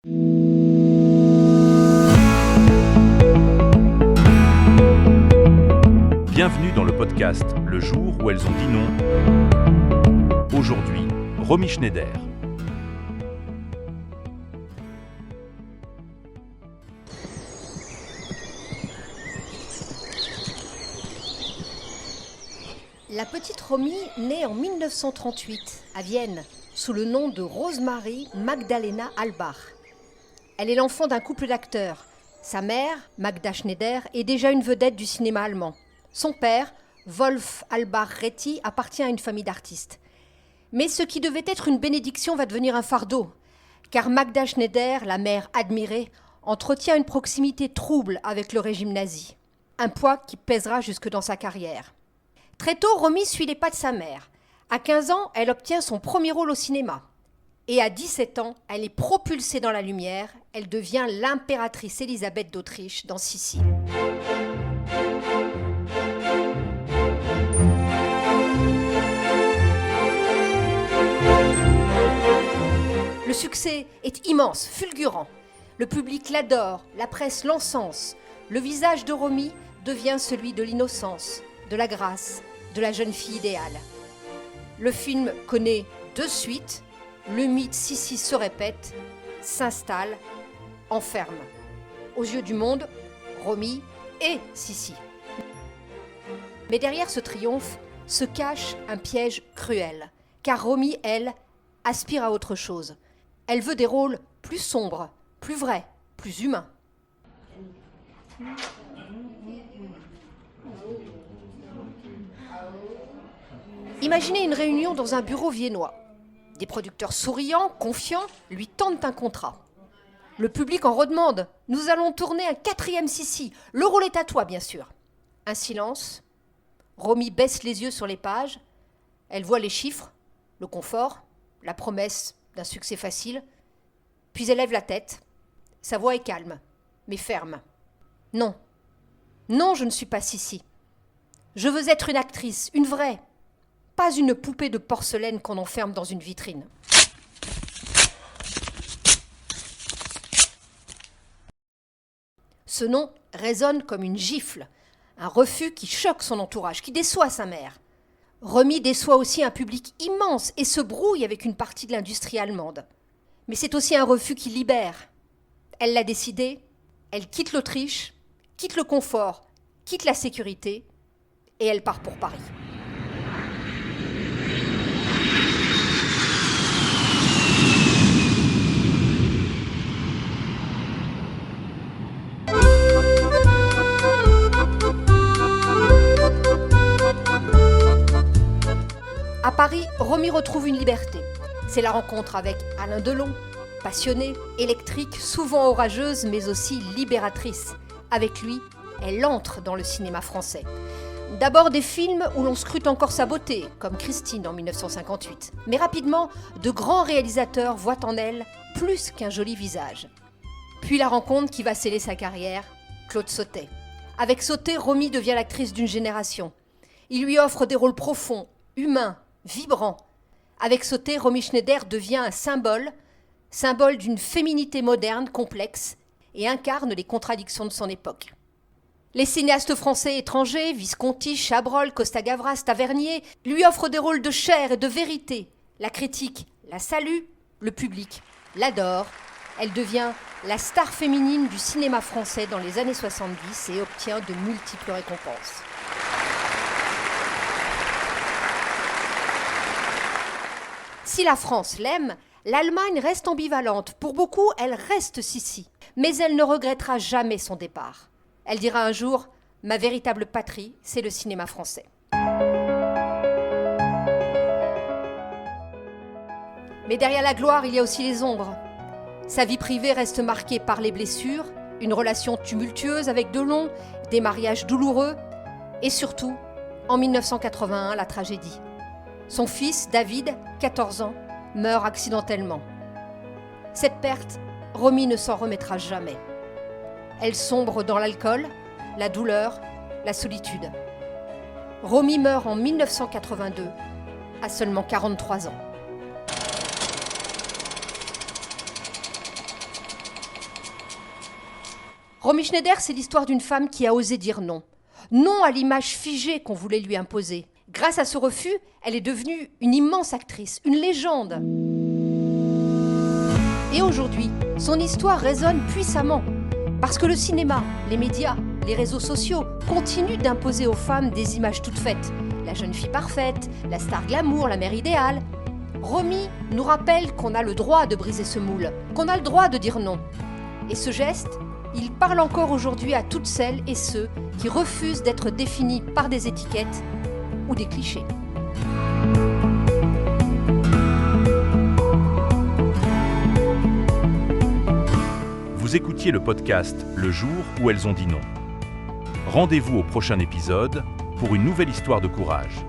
Bienvenue dans le podcast Le jour où elles ont dit non. Aujourd'hui, Romy Schneider. La petite Romy naît en 1938 à Vienne sous le nom de Rosemarie Magdalena Albach. Elle est l'enfant d'un couple d'acteurs. Sa mère, Magda Schneider, est déjà une vedette du cinéma allemand. Son père, Wolf Albach-Retty, appartient à une famille d'artistes. Mais ce qui devait être une bénédiction va devenir un fardeau, car Magda Schneider, la mère admirée, entretient une proximité trouble avec le régime nazi. Un poids qui pèsera jusque dans sa carrière. Très tôt, Romy suit les pas de sa mère. À 15 ans, elle obtient son premier rôle au cinéma. Et à 17 ans, elle est propulsée dans la lumière. Elle devient l'impératrice Élisabeth d'Autriche dans Sissi. Le succès est immense, fulgurant. Le public l'adore, la presse l'encense. Le visage de Romy devient celui de l'innocence, de la grâce, de la jeune fille idéale. Le film connaît 2 suites. Le mythe Sissi se répète, s'installe, enferme. Aux yeux du monde, Romy est Sissi. Mais derrière ce triomphe se cache un piège cruel. Car Romy, elle, aspire à autre chose. Elle veut des rôles plus sombres, plus vrais, plus humains. Imaginez une réunion dans un bureau viennois. Des producteurs souriants, confiants, lui tendent un contrat. Le public en redemande. Nous allons tourner un 4e Sissi. Le rôle est à toi, bien sûr. Un silence. Romy baisse les yeux sur les pages. Elle voit les chiffres, le confort, la promesse d'un succès facile. Puis elle lève la tête. Sa voix est calme, mais ferme. Non. Non, je ne suis pas Sissi. Je veux être une actrice, une vraie. Pas une poupée de porcelaine qu'on enferme dans une vitrine. Ce nom résonne comme une gifle, un refus qui choque son entourage, qui déçoit sa mère. Romy déçoit aussi un public immense et se brouille avec une partie de l'industrie allemande. Mais c'est aussi un refus qui libère. Elle l'a décidé, elle quitte l'Autriche, quitte le confort, quitte la sécurité et elle part pour Paris. À Paris, Romy retrouve une liberté. C'est la rencontre avec Alain Delon, passionnée, électrique, souvent orageuse, mais aussi libératrice. Avec lui, elle entre dans le cinéma français. D'abord des films où l'on scrute encore sa beauté, comme Christine en 1958. Mais rapidement, de grands réalisateurs voient en elle plus qu'un joli visage. Puis la rencontre qui va sceller sa carrière, Claude Sautet. Avec Sautet, Romy devient l'actrice d'une génération. Il lui offre des rôles profonds, humains, vibrant. Avec Sautet, Romy Schneider devient un symbole d'une féminité moderne, complexe, et incarne les contradictions de son époque. Les cinéastes français et étrangers, Visconti, Chabrol, Costa-Gavras, Tavernier, lui offrent des rôles de chair et de vérité. La critique la salue, le public l'adore. Elle devient la star féminine du cinéma français dans les années 70 et obtient de multiples récompenses. Si la France l'aime, l'Allemagne reste ambivalente. Pour beaucoup, elle reste Sissi. Mais elle ne regrettera jamais son départ. Elle dira un jour « Ma véritable patrie, c'est le cinéma français ». Mais derrière la gloire, il y a aussi les ombres. Sa vie privée reste marquée par les blessures, une relation tumultueuse avec Delon, des mariages douloureux et surtout, en 1981, la tragédie. Son fils, David, 14 ans, meurt accidentellement. Cette perte, Romy ne s'en remettra jamais. Elle sombre dans l'alcool, la douleur, la solitude. Romy meurt en 1982, à seulement 43 ans. Romy Schneider, c'est l'histoire d'une femme qui a osé dire non. Non à l'image figée qu'on voulait lui imposer. Grâce à ce refus, elle est devenue une immense actrice, une légende. Et aujourd'hui, son histoire résonne puissamment. Parce que le cinéma, les médias, les réseaux sociaux continuent d'imposer aux femmes des images toutes faites. La jeune fille parfaite, la star glamour, la mère idéale. Romy nous rappelle qu'on a le droit de briser ce moule, qu'on a le droit de dire non. Et ce geste, il parle encore aujourd'hui à toutes celles et ceux qui refusent d'être définis par des étiquettes ou des clichés. Vous écoutiez le podcast Le jour où elles ont dit non. Rendez-vous au prochain épisode pour une nouvelle histoire de courage.